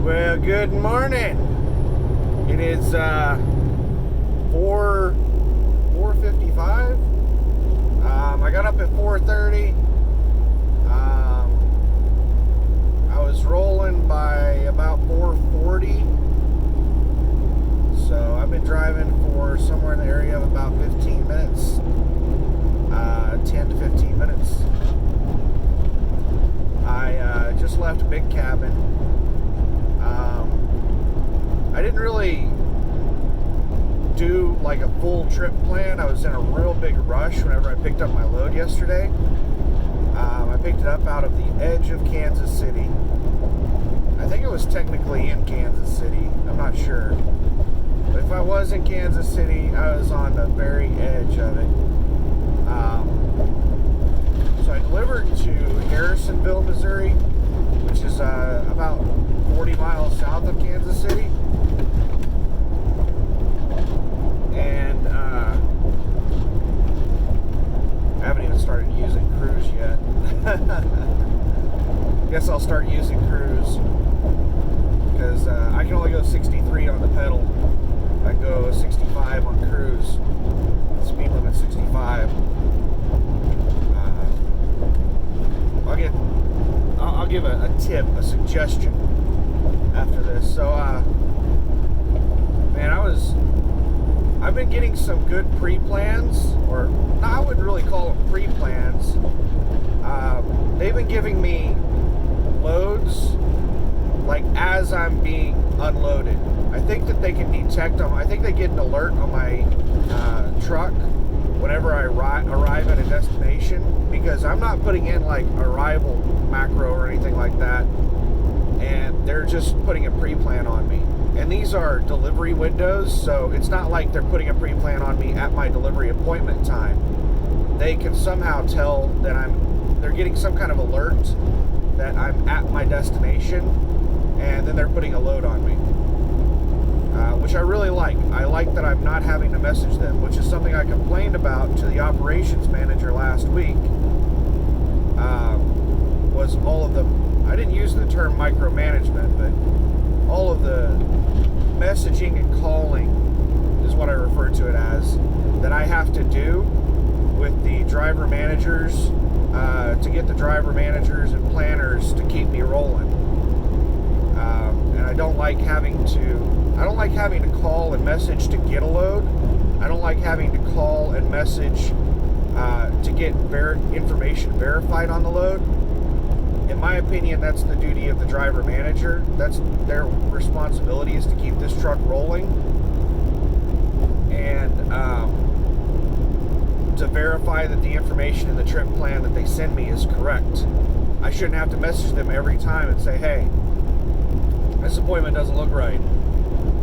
Well, good morning. It is 4:55. I got up at 4:30. I was rolling by about 4:40. So I've been driving for somewhere in the area of about 15 minutes. 10 to 15 minutes. I just left Big Cabin. I didn't really do like a full trip plan. I was in a real big rush whenever I picked up my load yesterday. I picked it up out of the edge of Kansas City. I think it was technically in Kansas City. I'm not sure. But if I was in Kansas City, I was on the very edge of it. So I delivered to Harrisonville, Missouri, which is about 40 miles south of Kansas City. And I haven't even started using Cruise yet. Guess I'll start using Cruise because I can only go 63 on the pedal. I go 65 on Cruise. Speed limit 65. I'll give a tip, a suggestion after this. So, man, I've been getting some good pre-plans, or no, I wouldn't really call them pre-plans. They've been giving me loads like as I'm being unloaded. I think that they can detect them. I think they get an alert on my truck whenever I arrive at a destination, because I'm not putting in like arrival macro or anything like that, and they're just putting a pre-plan on me. And these are delivery windows, so it's not like they're putting a pre-plan on me at my delivery appointment time. They can somehow tell that they're getting some kind of alert that I'm at my destination, and then they're putting a load on me. Which I really like. I like that I'm not having to message them, which is something I complained about to the operations manager last week. Was all of the, I didn't use the term micromanagement, but all of the messaging and calling is what I refer to it as, that I have to do with the driver managers to get the driver managers and planners to keep me rolling. And I don't like having to call and message to get a load. I don't like having to call and message to get information verified on the load. In my opinion, that's the duty of the driver manager. That's their responsibility, is to keep this truck rolling and to verify that the information in the trip plan that they send me is correct. I shouldn't have to message them every time and say, hey, this appointment doesn't look right.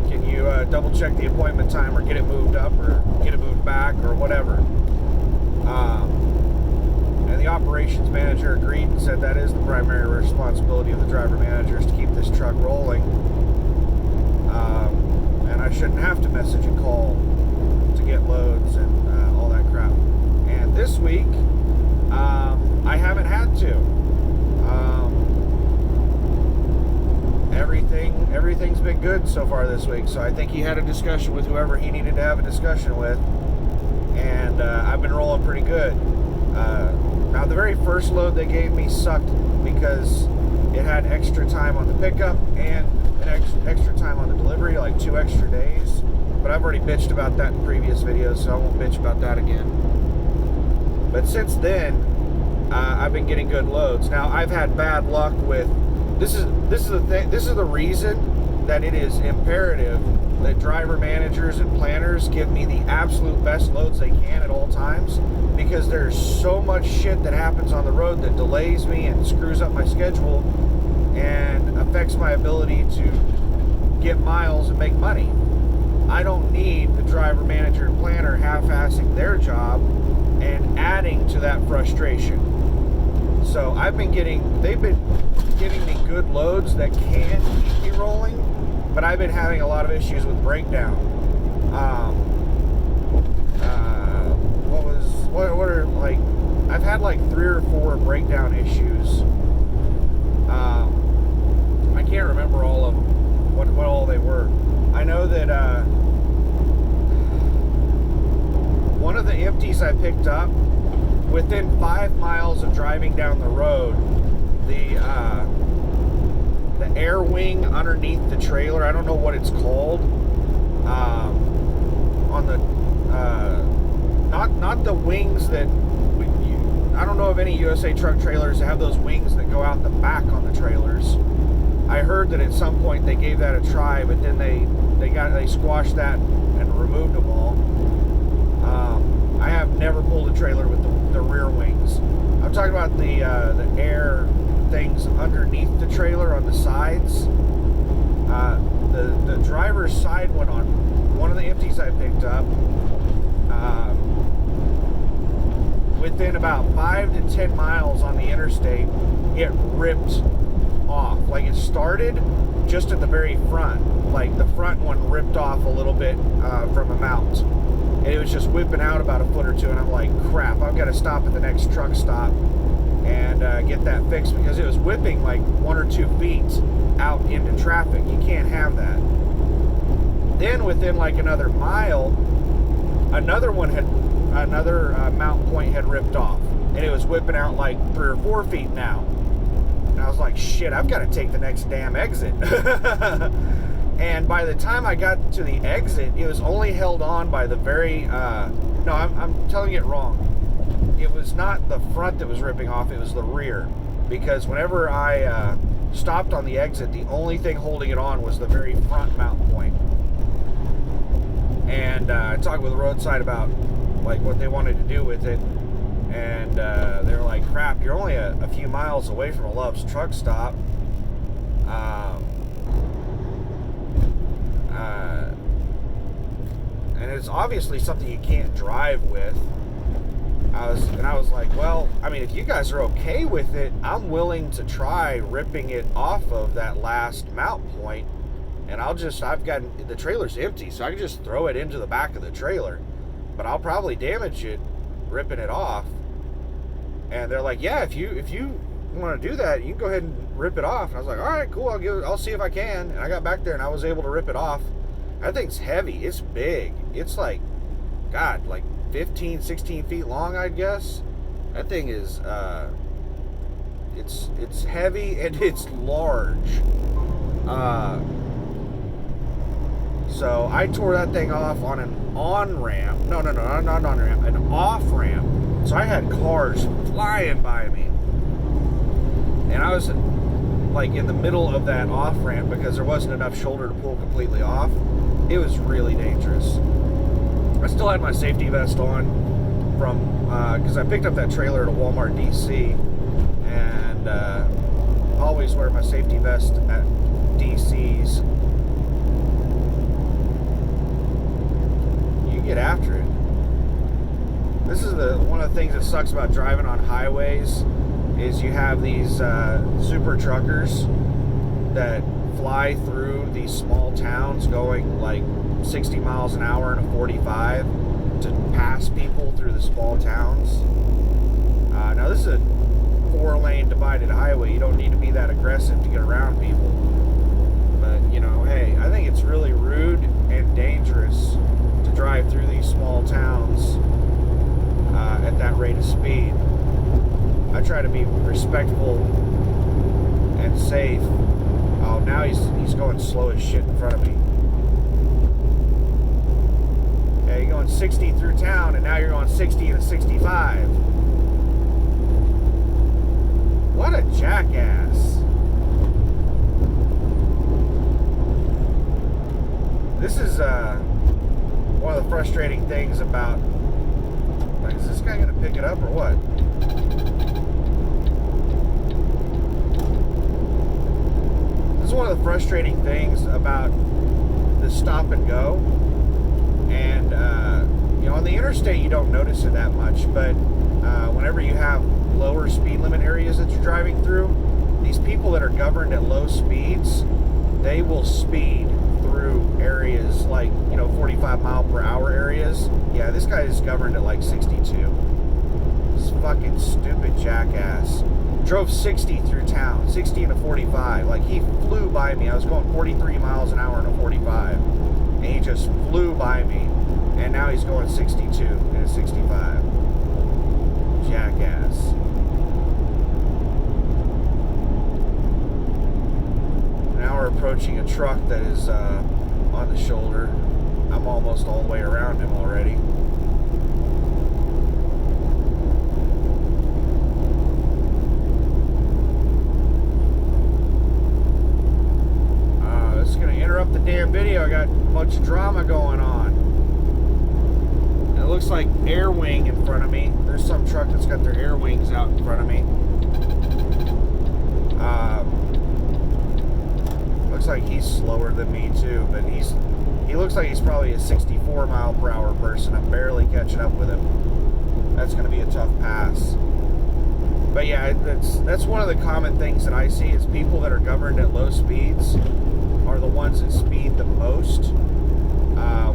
Can you double check the appointment time, or get it moved up, or get it moved back, or whatever? And the operations manager agreed and said that is the primary responsibility of the driver managers to keep this truck rolling. And I shouldn't have to message and call to get loads and all that crap. And this week, I haven't had to. Everything's been good so far this week. So I think he had a discussion with whoever he needed to have a discussion with, and I've been rolling pretty good. Now, the very first load they gave me sucked because it had extra time on the pickup and an extra time on the delivery, like 2 extra days. But I've already bitched about that in previous videos, so I won't bitch about that again. But since then, I've been getting good loads. Now, I've had bad luck with this is the reason that it is imperative that driver managers and planners give me the absolute best loads they can at all times, because there's so much shit that happens on the road that delays me and screws up my schedule and affects my ability to get miles and make money. I don't need the driver manager and planner half-assing their job and adding to that frustration. So they've been giving me good loads that can keep me rolling, but I've been having a lot of issues with breakdown. I've had like 3 or 4 breakdown issues. I can't remember all of them. know that one of the empties I picked up, within 5 miles of driving down the road, the air wing underneath the trailer, I don't know what it's called, on the not the wings that I don't know of any USA truck trailers that have those wings that go out the back on the trailers. I heard that at some point they gave that a try, but then they squashed that and removed them all. I have never pulled a trailer with the rear wings. I'm talking about the air things underneath the trailer on the sides. The driver's side one on one of the empties I picked up, within about 5 to 10 miles on the interstate, it ripped off. Like, it started just at the very front. Like, the front one ripped off a little bit from a mount. And it was just whipping out about a foot or two, and I'm like, crap, I've got to stop at the next truck stop and get that fixed, because it was whipping like 1 or 2 feet out into traffic. You can't have that. Then within like another mile, another mount point had ripped off, and it was whipping out like 3 or 4 feet now. And I was like, shit, I've got to take the next damn exit. And by the time I got to the exit, it was only held on by the very, no, I'm telling it wrong. It was not the front that was ripping off, it was the rear. Because whenever I stopped on the exit, the only thing holding it on was the very front mount point. And I talked with the roadside about like what they wanted to do with it. And they were like, crap, you're only a few miles away from a Love's truck stop. And it's obviously something you can't drive with. I was like, well, I mean, if you guys are okay with it, I'm willing to try ripping it off of that last mount point. And the trailer's empty, so I can just throw it into the back of the trailer. But I'll probably damage it ripping it off. And they're like, yeah, if you want to do that, you can go ahead and rip it off. And I was like, all right, cool, I'll see if I can. And I got back there and I was able to rip it off. That thing's heavy. It's big. It's like, God, like 15, 16 feet long, I'd guess. That thing is, it's heavy and it's large. So I tore that thing off on an on-ramp. No, not on-ramp, an off-ramp. So I had cars flying by me. And I was like in the middle of that off-ramp because there wasn't enough shoulder to pull completely off. It was really dangerous. I still had my safety vest on from, because I picked up that trailer at a Walmart DC, and always wear my safety vest at DCs. You get after it. This is one of the things that sucks about driving on highways, is you have these super truckers that fly through these small towns going like 60 miles an hour in a 45 to pass people through the small towns. Now this is a 4-lane divided highway. You don't need to be that aggressive to get around people. But, you know, hey, I think it's really rude and dangerous to drive through these small towns at that rate of speed. I try to be respectful and safe. Oh, now he's going slow as shit in front of me. Yeah, you're going 60 through town, and now you're going 60 and 65. What a jackass. This is one of the frustrating things about, like, is this guy going to pick it up or what? This is one of the frustrating things about the stop and go. And, you know, on the interstate you don't notice it that much, but whenever you have lower speed limit areas that you're driving through, these people that are governed at low speeds, they will speed through areas like, you know, 45 mile per hour areas. Yeah, this guy is governed at like 62. This fucking stupid jackass drove 60 through town, 60 and a 45. Like, he flew by me. I was going 43 miles an hour in a 45. and he just flew by me. And now he's going 62 in a 65. Jackass. Now we're approaching a truck that is on the shoulder. I'm almost all the way around him already. This is going to interrupt the damn video. I got a bunch of drama going on. And it looks like air wing in front of me. There's some truck that's got their air wings out in front of me. Looks like he's slower than me too, but he looks like he's probably a 64 mile per hour person. I'm barely catching up with him. That's going to be a tough pass. But yeah, that's one of the common things that I see is people that are governed at low speeds are the ones that speed the most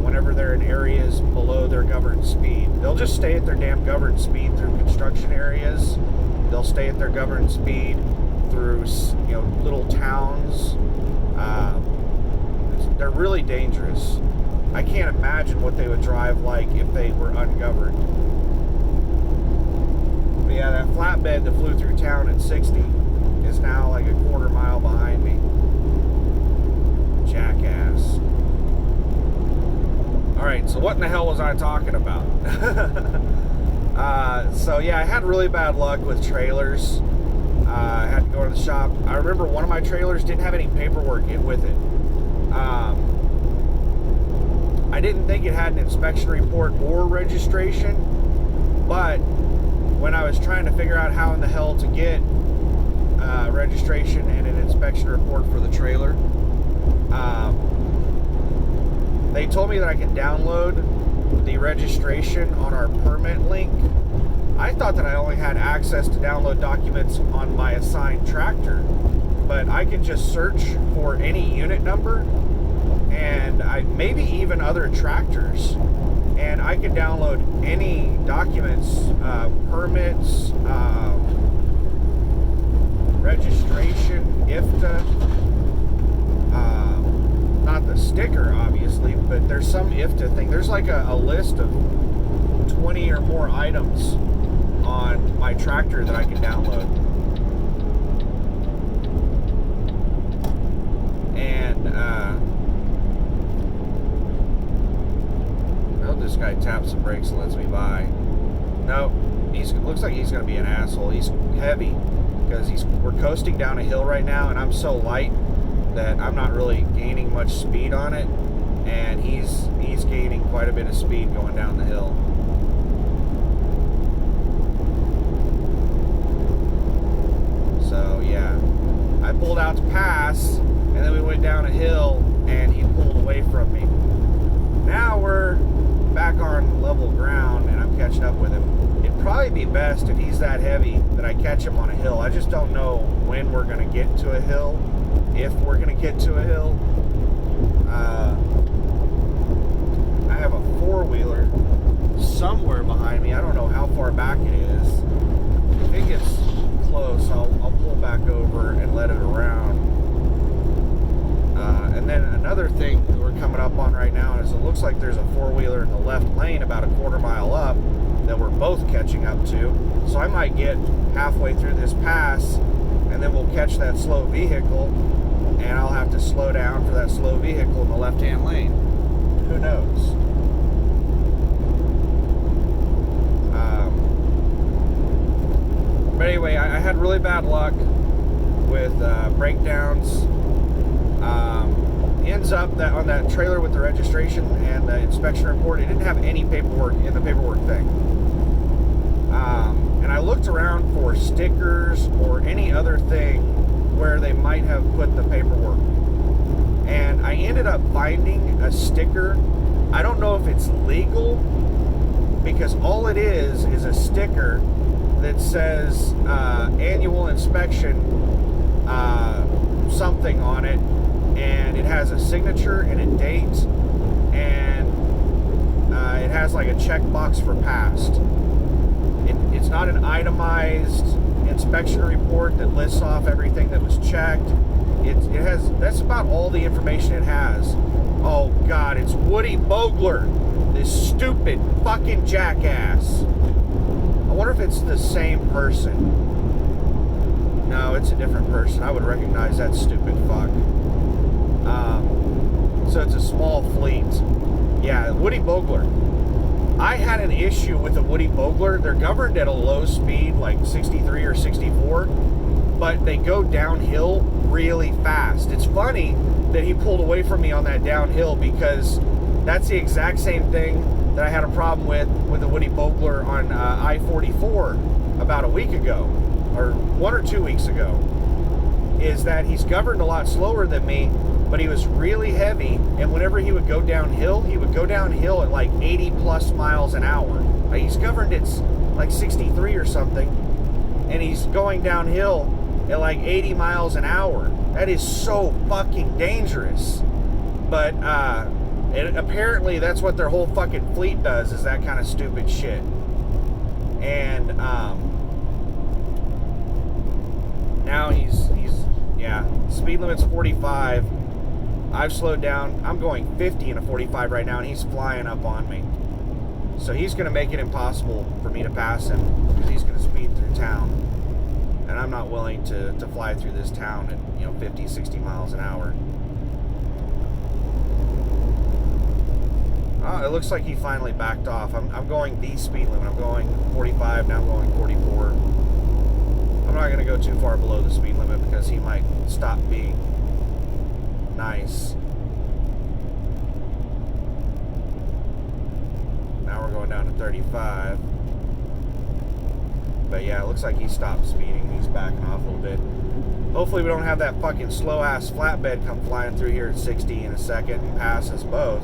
whenever they're in areas below their governed speed. They'll just stay at their damn governed speed through construction areas. They'll stay at their governed speed through, you know, little towns. They're really dangerous. I can't imagine what they would drive like if they were ungoverned. But yeah, that flatbed that flew through town at 60 is now like a quarter mile behind me. Jackass. Alright, so what in the hell was I talking about? So yeah, I had really bad luck with trailers. I had to go to the shop. I remember one of my trailers didn't have any paperwork with it. I didn't think it had an inspection report or registration, but when I was trying to figure out how in the hell to get registration and an inspection report for the trailer, they told me that I can download the registration on our permit link. I thought that I only had access to download documents on my assigned tractor, but I can just search for any unit number and maybe even other tractors, and I can download any documents, permits, registration, IFTA, not the sticker obviously, but there's some IFTA thing. There's like a list of 20 or more items on my tractor that I can download. And I hope this guy taps some brakes and lets me by. Nope, looks like he's gonna be an asshole. He's heavy because we're coasting down a hill right now, and I'm so light that I'm not really gaining much speed on it, and he's gaining quite a bit of speed going down the hill. So yeah, I pulled out to pass, and then we went down a hill, and he pulled away from me. Now we're back on level ground, and I'm catching up with him. It'd probably be best if he's that heavy that I catch him on a hill. I just don't know when we're going to get to a hill, if we're going to get to a hill. I have a four-wheeler somewhere behind me. I don't know how far back it is. If it gets close, I'll pull back over and let it around. And then another thing that we're coming up on right now is it looks like there's a four-wheeler in the left lane about a quarter mile up that we're both catching up to. So I might get halfway through this pass, and then we'll catch that slow vehicle, and I'll have to slow down for that slow vehicle in the left-hand lane. Who knows? But anyway, I had really bad luck with breakdowns. Ends up that on that trailer with the registration and the inspection report, it didn't have any paperwork in the paperwork thing. And I looked around for stickers or any other thing where they might have put the paperwork. And I ended up finding a sticker. I don't know if it's legal, because all it is a sticker that says annual inspection something on it, and it has a signature and a date, and it has like a checkbox for past. It's not an itemized inspection report that lists off everything that was checked. It has, that's about all the information it has. Oh God, it's Woody Bogler, this stupid fucking jackass. I wonder if it's the same person. No, it's a different person. I would recognize that stupid fuck. So it's a small fleet. Yeah, Woody Bogler. I had an issue with the Woody Bogler. They're governed at a low speed, like 63 or 64, but they go downhill really fast. It's funny that he pulled away from me on that downhill, because that's the exact same thing that I had a problem with the Woody Bogler on I-44 about a week ago, or 1 or 2 weeks ago, is that he's governed a lot slower than me, but he was really heavy, and whenever he would go downhill at like 80 plus miles an hour. Like, he's governed at like 63 or something, and he's going downhill at like 80 miles an hour. That is so fucking dangerous. But apparently that's what their whole fucking fleet does, is that kind of stupid shit. And now he's yeah, speed limit's 45. I've slowed down. I'm going 50 in a 45 right now, and he's flying up on me. So he's going to make it impossible for me to pass him, because he's going to speed through town. And I'm not willing to fly through this town at, 50, 60 miles an hour. Oh, it looks like he finally backed off. I'm going the speed limit. I'm going 45, now I'm going 44. I'm not going to go too far below the speed limit, because he might stop being nice. Now we're going down to 35. But yeah, it looks like he stopped speeding. He's backing off a little bit. Hopefully we don't have that fucking slow ass flatbed come flying through here at 60 in a second and pass us both.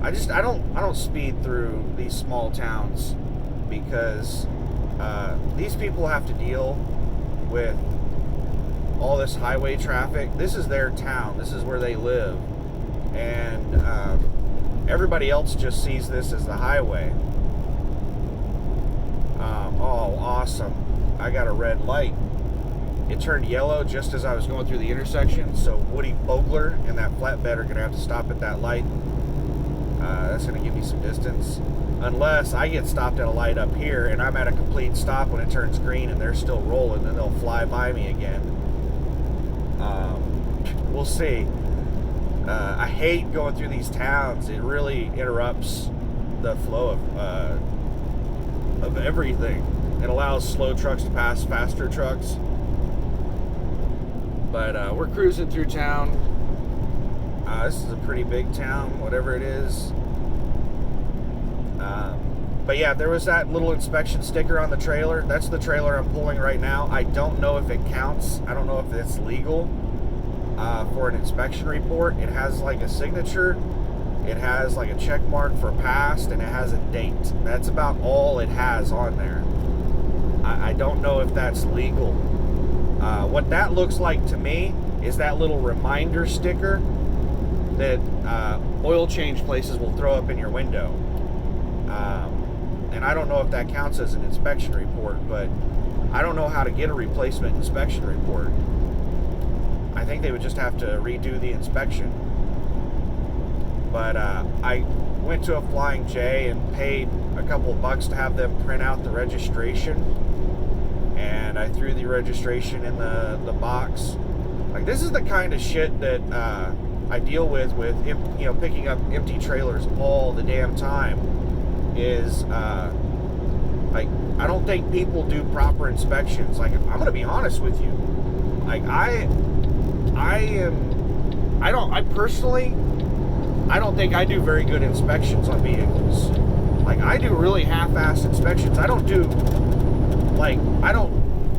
I don't speed through these small towns, because these people have to deal with all this highway traffic. This is their town. This is where they live. And everybody else just sees this as the highway. Oh, awesome. I got a red light. It turned yellow just as I was going through the intersection, so Woody Bogler and that flatbed are going to have to stop at that light. That's going to give me some distance. Unless I get stopped at a light up here and I'm at a complete stop when it turns green and they're still rolling, then they'll fly by me again. We'll see. I hate going through these towns. It really interrupts the flow of everything. It allows slow trucks to pass faster trucks. But we're cruising through town. This is a pretty big town, whatever it is. But yeah, there was that little inspection sticker on the trailer. That's the trailer I'm pulling right now. I don't know if it counts. I don't know if it's legal for an inspection report. It has like a signature. It has like a check mark for passed, and it has a date. That's about all it has on there. I don't know if that's legal. What that looks like to me is that little reminder sticker that oil change places will throw up in your window. And I don't know if that counts as an inspection report, but I don't know how to get a replacement inspection report. I think they would just have to redo the inspection. But I went to a Flying J and paid a couple of bucks to have them print out the registration. And I threw the registration in the box. Like, this is the kind of shit that I deal with picking up empty trailers all the damn time. Is like, I don't think people do proper inspections. Like, I'm gonna be honest with you. Like, I personally don't think I do very good inspections on vehicles. Like, I do really half-assed inspections. I don't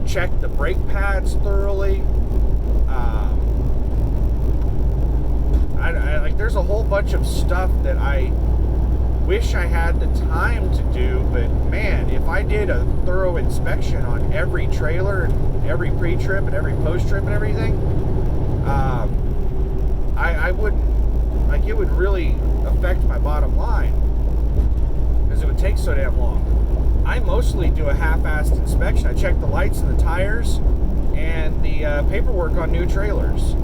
check the brake pads thoroughly. Like, there's a whole bunch of stuff that I wish I had the time to do, but man, if I did a thorough inspection on every trailer and every pre-trip and every post-trip and everything, I wouldn't, like, it would really affect my bottom line, because it would take so damn long. I mostly do a half-assed inspection. I check the lights and the tires and the paperwork on new trailers.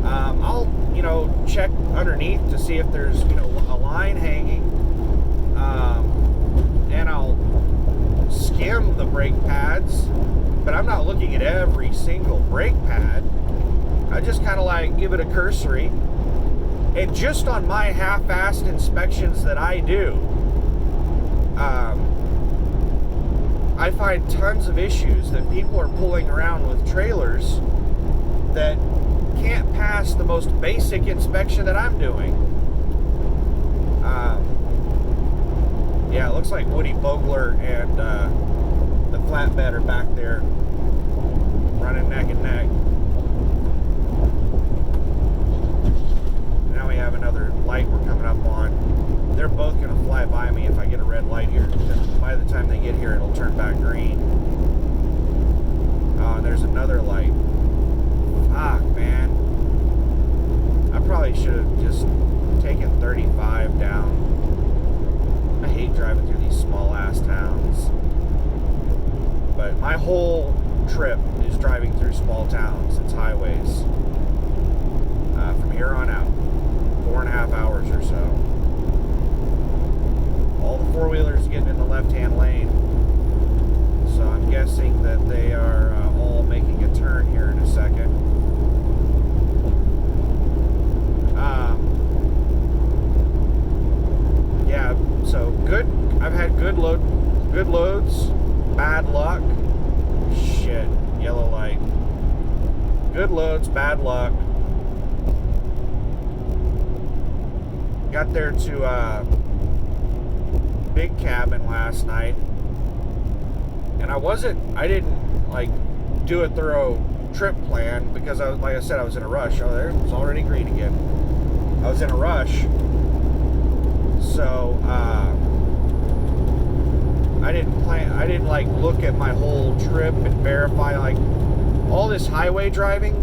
I'll, check underneath to see if there's, a line hanging. And I'll skim the brake pads, but I'm not looking at every single brake pad. I just kind of like give it a cursory. And just on my half-assed inspections that I do, I find tons of issues that people are pulling around with trailers that can't pass the most basic inspection that I'm doing. Yeah, it looks like Woody Bogler and the flatbed are back there running neck and neck. Now we have another light we're coming up on. They're both going to fly by me if I get a red light here. By the time they get here, it'll turn back green. Oh, and there's another light. Fuck, man. I probably should have just taken 35 down. I hate driving through these small-ass towns. But my whole trip is driving through small towns. It's highways. From here on out. 4.5 hours or so. All the four-wheelers getting in the left-hand lane. So I'm guessing that they are all making a turn here in a second. Yeah, so good. I've had good loads, bad luck. Shit, yellow light. Good loads, bad luck. Got there to Big Cabin last night, and I didn't like do a thorough trip plan because like I said, I was in a rush. Oh, there, it's already green again. I was in a rush, so I didn't like look at my whole trip and verify like all this highway driving.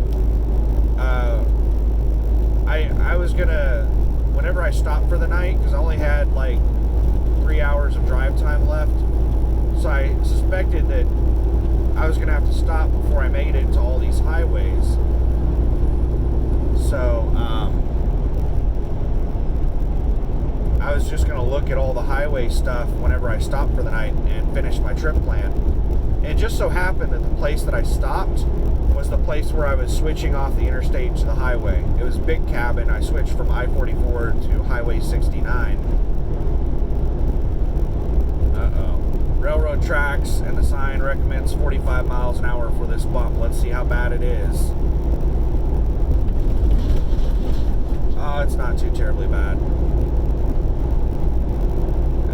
I was gonna, whenever I stopped for the night, because I only had like 3 hours of drive time left, so I suspected that I was gonna have to stop before I made it to all these highways. So I was just gonna look at all the highway stuff whenever I stopped for the night and finish my trip plan. And it just so happened that the place that I stopped was the place where I was switching off the interstate to the highway. It was Big Cabin. I switched from I-44 to Highway 69. Railroad tracks, and the sign recommends 45 miles an hour for this bump. Let's see how bad it is. Oh, it's not too terribly bad.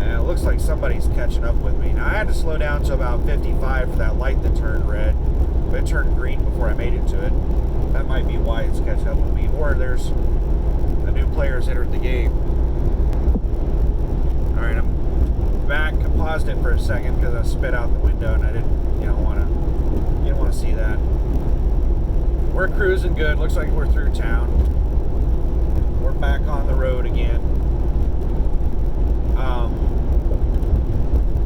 It looks like somebody's catching up with me. Now, I had to slow down to about 55 for that light that turned red. But it turned green before I made it to it. That might be why it's catching up with me. Or there's a new player's entered the game. Alright, I'm back. I paused it for a second because I spit out the window and I didn't want to see that. We're cruising good. Looks like we're through town. We're back on the road again.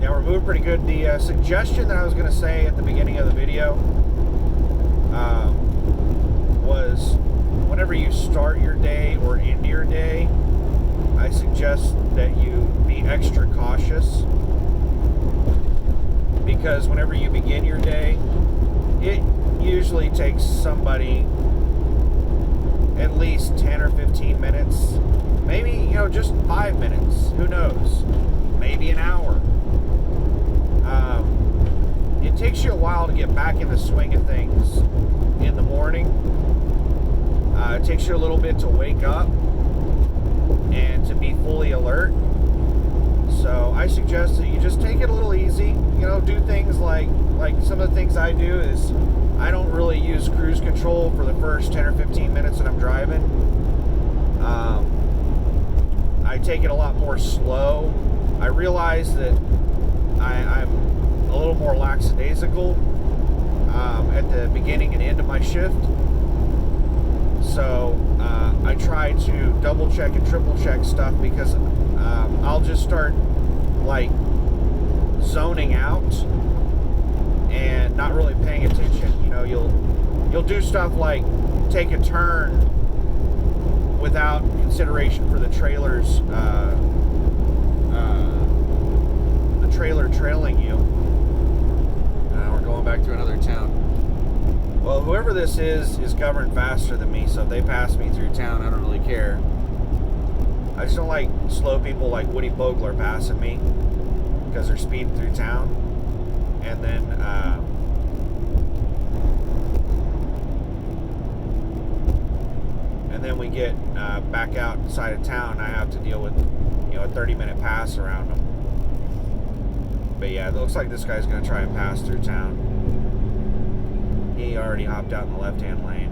Yeah, we're moving pretty good. The suggestion that I was going to say at the beginning of the video was whenever you start your day or end your day, I suggest that you be extra cautious, because whenever you begin your day, it usually takes somebody at least 10 or 15 minutes, maybe, just 5 minutes, who knows, maybe an hour. It takes you a while to get back in the swing of things in the morning. It takes you a little bit to wake up and to be fully alert. So I suggest that you just take it a little easy. Do things like some of the things I do is I don't really use cruise control for the first 10 or 15 minutes that I'm driving. I take it a lot more slow. I realize that I'm a little more lackadaisical at the beginning and end of my shift. So I try to double check and triple check stuff, because I'll just start like zoning out and not really paying attention. You'll do stuff like take a turn without consideration for the trailers, the trailer trailing you. We're going back to another town. Well, whoever this is governed faster than me, so if they pass me through town, I don't really care. I just don't like slow people like Woody Bogler passing me because they're speeding through town. And then we get back outside of town, I have to deal with, a 30-minute pass around them. But yeah, it looks like this guy's going to try and pass through town. He already hopped out in the left-hand lane.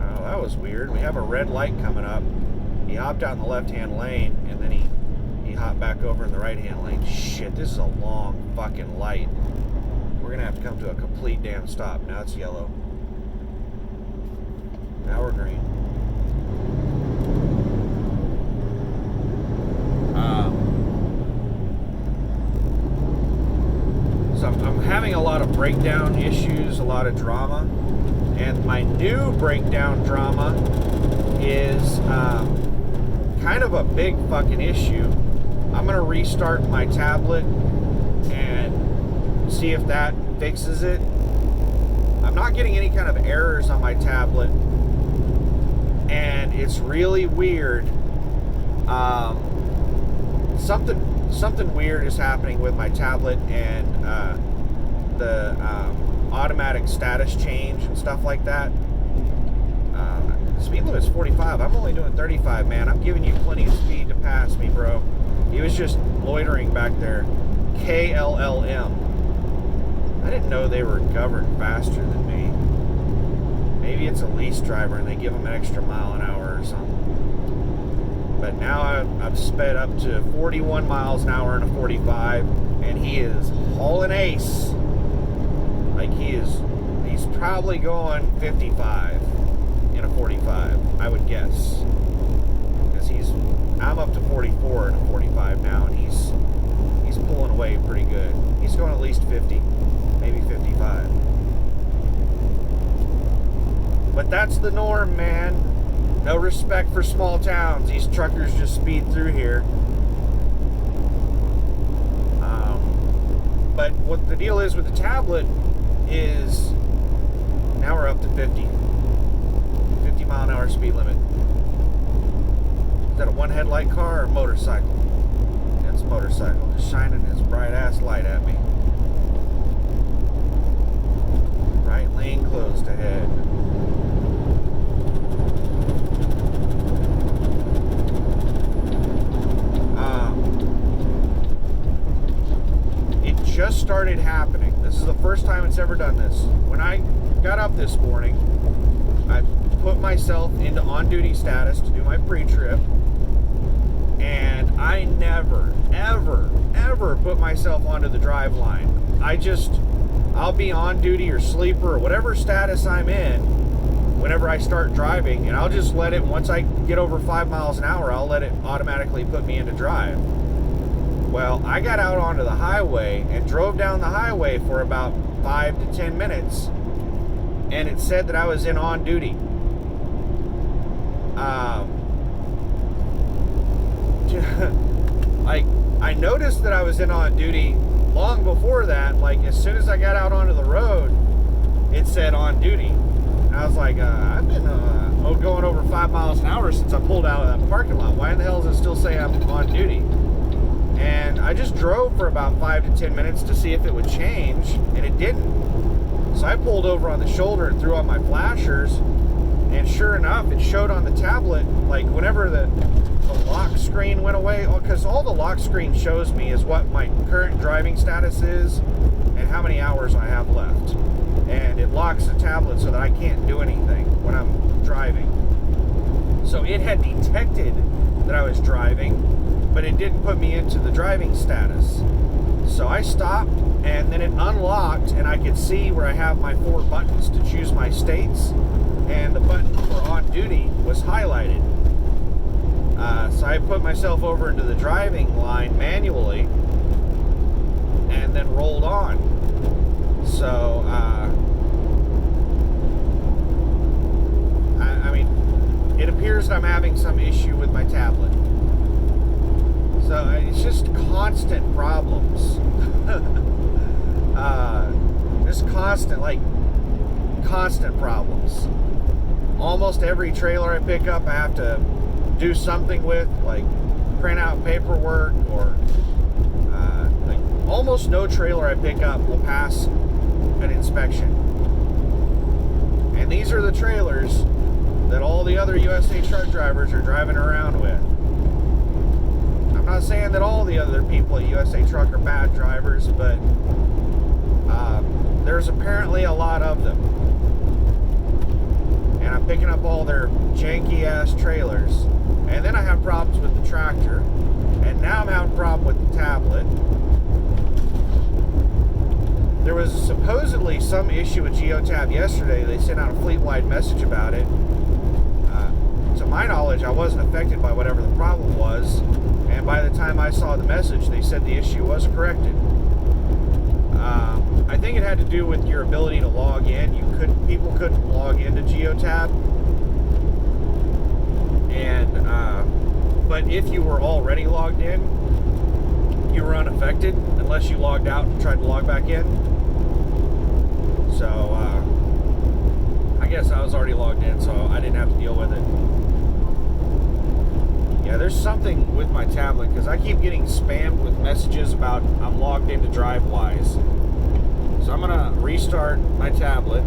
Oh, that was weird. We have a red light coming up. He hopped out in the left-hand lane, and then he hopped back over in the right-hand lane. Shit, this is a long fucking light. We're going to have to come to a complete damn stop. Now it's yellow. Now we're green. So I'm having a lot of breakdown issues, a lot of drama. And my new breakdown drama is kind of a big fucking issue. I'm going to restart my tablet and see if that fixes it. I'm not getting any kind of errors on my tablet, and it's really weird. Something weird is happening with my tablet and the automatic status change and stuff like that. Speed limit is 45. I'm only doing 35, man. I'm giving you plenty of speed to pass me, bro. He was just loitering back there. KLLM. I didn't know they were governed faster than me. Maybe it's a lease driver and they give him an extra mile an hour or something. But now I've sped up to 41 miles an hour in a 45, and he is hauling ace. Like he's probably going 55 in a 45, I would guess. Because I'm up to 44 in a 45 now, and he's pulling away pretty good. He's going at least 50, maybe 55. But that's the norm, man. No respect for small towns. These truckers just speed through here. But what the deal is with the tablet is now we're up to 50 mile an hour speed limit. Is that a one headlight car or a motorcycle? Yeah, it's a motorcycle. Just shining his bright ass light at me. Right lane closed ahead. Just started happening. This is the first time it's ever done this. When I got up this morning, I put myself into on-duty status to do my pre-trip, and I never, ever, ever put myself onto the drive line. I'll be on duty or sleeper or whatever status I'm in whenever I start driving, and I'll just let it, once I get over 5 miles an hour, I'll let it automatically put me into drive. Well, I got out onto the highway and drove down the highway for about 5 to 10 minutes, and it said that I was in on duty. Like, I noticed that I was in on duty long before that. Like, as soon as I got out onto the road, it said on duty. And I was like, I've been going over 5 miles an hour since I pulled out of that parking lot. Why in the hell does it still say I'm on duty? And I just drove for about 5 to 10 minutes to see if it would change, and it didn't. So I pulled over on the shoulder and threw on my flashers, and sure enough, it showed on the tablet, like whenever the lock screen went away, because all the lock screen shows me is what my current driving status is and how many hours I have left. And it locks the tablet so that I can't do anything when I'm driving. So it had detected that I was driving, but it didn't put me into the driving status. So I stopped, and then it unlocked, and I could see where I have my 4 buttons to choose my states, and the button for on duty was highlighted. So I put myself over into the driving line manually, and then rolled on. So constant problems. Almost every trailer I pick up, I have to do something with, like print out paperwork, or like almost no trailer I pick up will pass an inspection. And these are the trailers that all the other USA truck drivers are driving around with. I'm not saying that all the other people at USA Truck are bad drivers, but there's apparently a lot of them. And I'm picking up all their janky ass trailers. And then I have problems with the tractor. And now I'm having a problem with the tablet. There was supposedly some issue with Geotab yesterday. They sent out a fleet-wide message about it. To my knowledge, I wasn't affected by whatever the problem was. And by the time I saw the message, they said the issue was corrected. I think it had to do with your ability to log in. People couldn't log into Geotab. And but if you were already logged in, you were unaffected unless you logged out and tried to log back in. So I guess I was already logged in, so I didn't have to deal with it. Yeah, there's something with my tablet because I keep getting spammed with messages about I'm logged into DriveWise. So I'm gonna restart my tablet.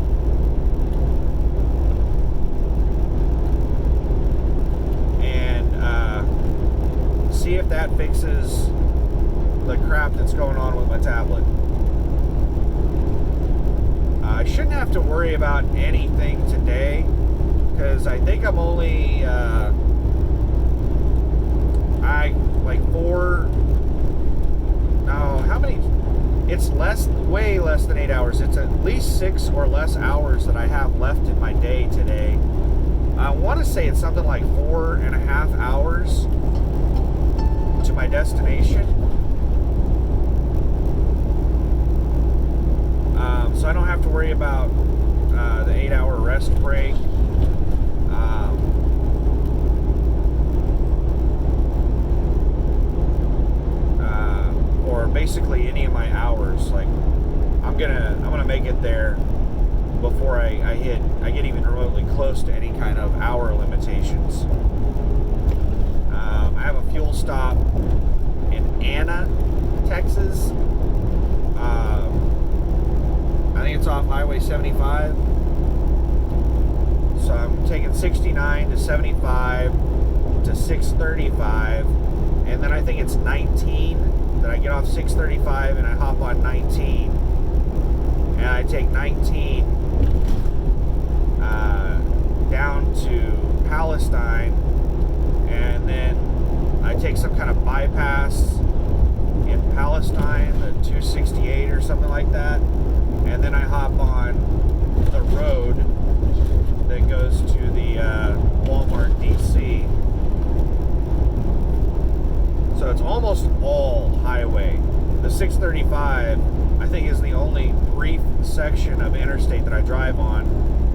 And see if that fixes the crap that's going on with my tablet. I shouldn't have to worry about anything today because I think I'm only it's way less than 8 hours. It's at least 6 or less hours that I have left in my day today. I want to say it's something like 4.5 hours to my destination. So I don't have to worry about the 8-hour rest break. Or basically any of my hours. Like I'm gonna make it there before I get even remotely close to any kind of hour limitations. I have a fuel stop in Anna, Texas. I think it's off Highway 75. So I'm taking 69 to 75 to 635, and then I think it's 19 that I get off 635 and I hop on 19, and I take 19 down to Palestine, and then I take some kind of bypass in Palestine, the 268 or something like that, and then I hop on the road that goes to the Walmart DC. So it's almost all highway. The 635, I think, is the only brief section of interstate that I drive on,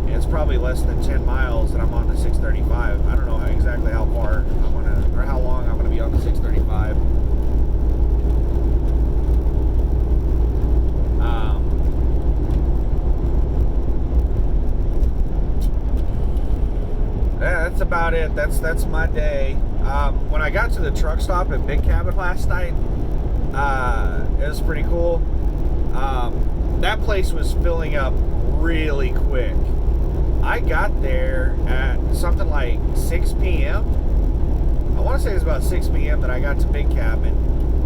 and it's probably less than 10 miles that I'm on the 635. I don't know exactly how far I'm gonna, or how long I'm gonna be on the 635. Yeah, that's about it. That's my day. When I got to the truck stop at Big Cabin last night, it was pretty cool. That place was filling up really quick. I got there at something like 6 p.m. I want to say it was about 6 p.m. that I got to Big Cabin,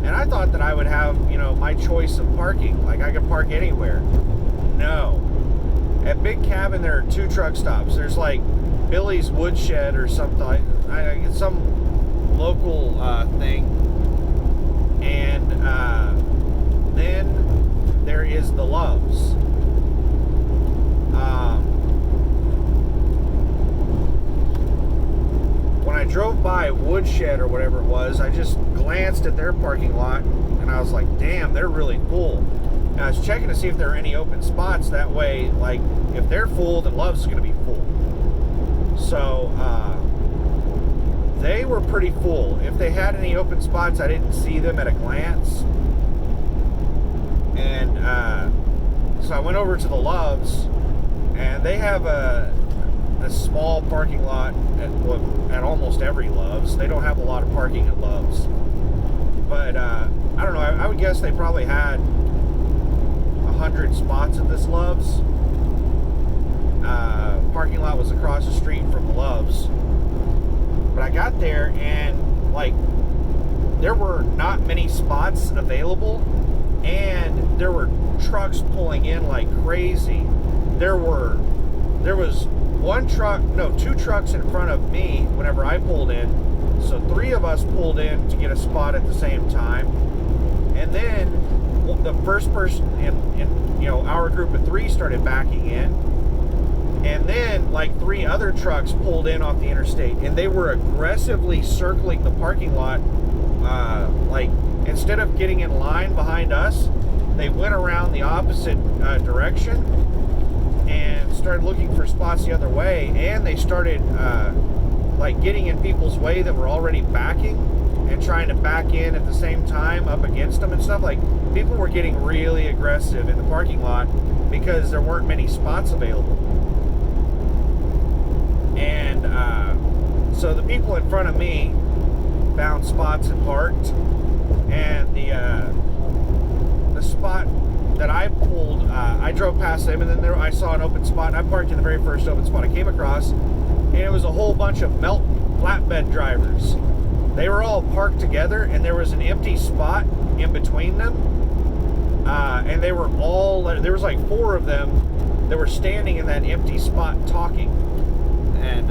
and I thought that I would have, my choice of parking. Like I could park anywhere. No. At Big Cabin, there are 2 truck stops. There's like Billy's Woodshed or something, some local thing, and then there is the Loves. When I drove by Woodshed or whatever it was, I just glanced at their parking lot and I was like, damn, they're really full. And I was checking to see if there are any open spots. That way, like, if they're full, then Love's is going to be full. So they were pretty full. If they had any open spots, I didn't see them at a glance. And so I went over to the Loves, and they have a small parking lot at almost every Loves. They don't have a lot of parking at Loves, but I don't know. I would guess they probably had 100 spots at this Loves. Parking lot was across the street from the Loves, but I got there and like there were not many spots available, and there were trucks pulling in like crazy. There was two trucks in front of me whenever I pulled in, so 3 of us pulled in to get a spot at the same time, and then the first person in our group of 3 started backing in, and then like 3 other trucks pulled in off the interstate, and they were aggressively circling the parking lot. Like instead of getting in line behind us, they went around the opposite direction and started looking for spots the other way, and they started like getting in people's way that were already backing and trying to back in at the same time up against them and stuff. Like, people were getting really aggressive in the parking lot because there weren't many spots available. And so the people in front of me found spots and parked, and the spot that I pulled, I drove past them, and then I saw an open spot, and I parked in the very first open spot I came across, and it was a whole bunch of flatbed drivers. They were all parked together, and there was an empty spot in between them, and there was like 4 of them that were standing in that empty spot talking. And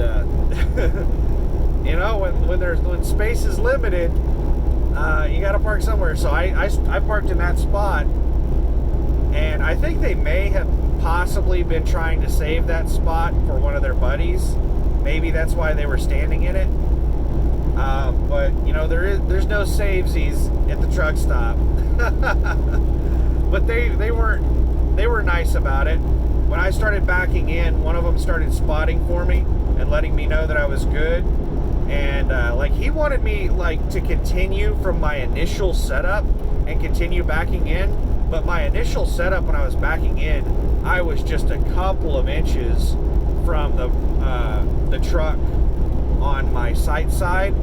when space is limited, you got to park somewhere. So I parked in that spot, and I think they may have possibly been trying to save that spot for one of their buddies. Maybe that's why they were standing in it. But there's no savesies at the truck stop. But they were nice about it. When I started backing in, one of them started spotting for me and letting me know that I was good. And he wanted me to continue from my initial setup and continue backing in. But my initial setup when I was backing in, I was just a couple of inches from the truck on my sight side,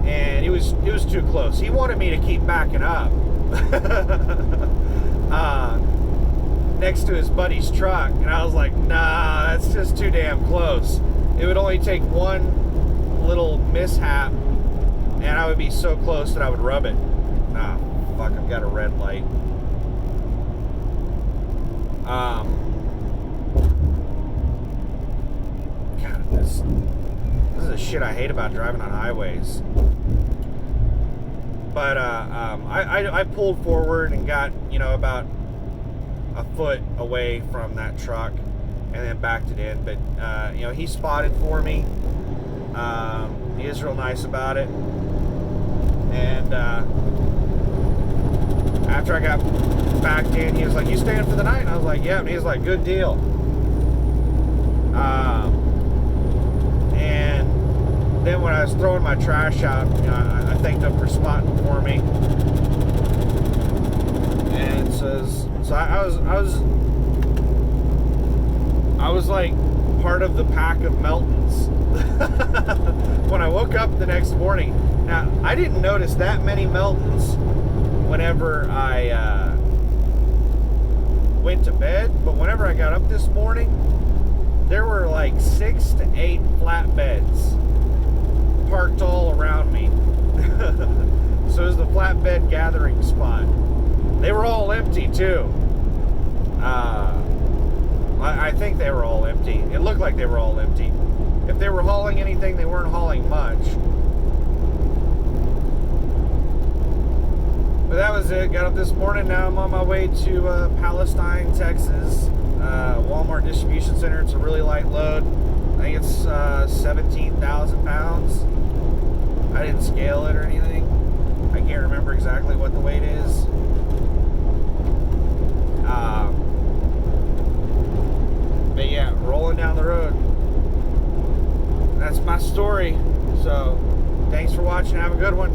and it was too close. He wanted me to keep backing up next to his buddy's truck, and I was like, nah, that's just too damn close. It would only take one little mishap, and I would be so close that I would rub it. Nah, fuck, I've got a red light. God, this is the shit I hate about driving on highways. But I pulled forward and got about a foot away from that truck, and then backed it in. But he spotted for me. He is real nice about it. And after I got backed in, he was like, "You staying for the night?" And I was like, "Yeah." And he was like, "Good deal." And then when I was throwing my trash out, I thanked him for spotting for me. And so I was like part of the pack of Meltons. When I woke up the next morning, now I didn't notice that many Meltons whenever I went to bed, but whenever I got up this morning, there were like 6 to 8 flatbeds parked all around me. So it was the flatbed gathering spot. They were all empty too. I think they were all empty. It looked like they were all empty. If they were hauling anything, they weren't hauling much. But that was it. Got up this morning. Now I'm on my way to Palestine, Texas. Walmart distribution center. It's a really light load. I think it's 17,000 pounds. I didn't scale it or anything. I can't remember exactly what the weight is. But yeah, rolling down the road. That's my story. So, thanks for watching. Have a good one.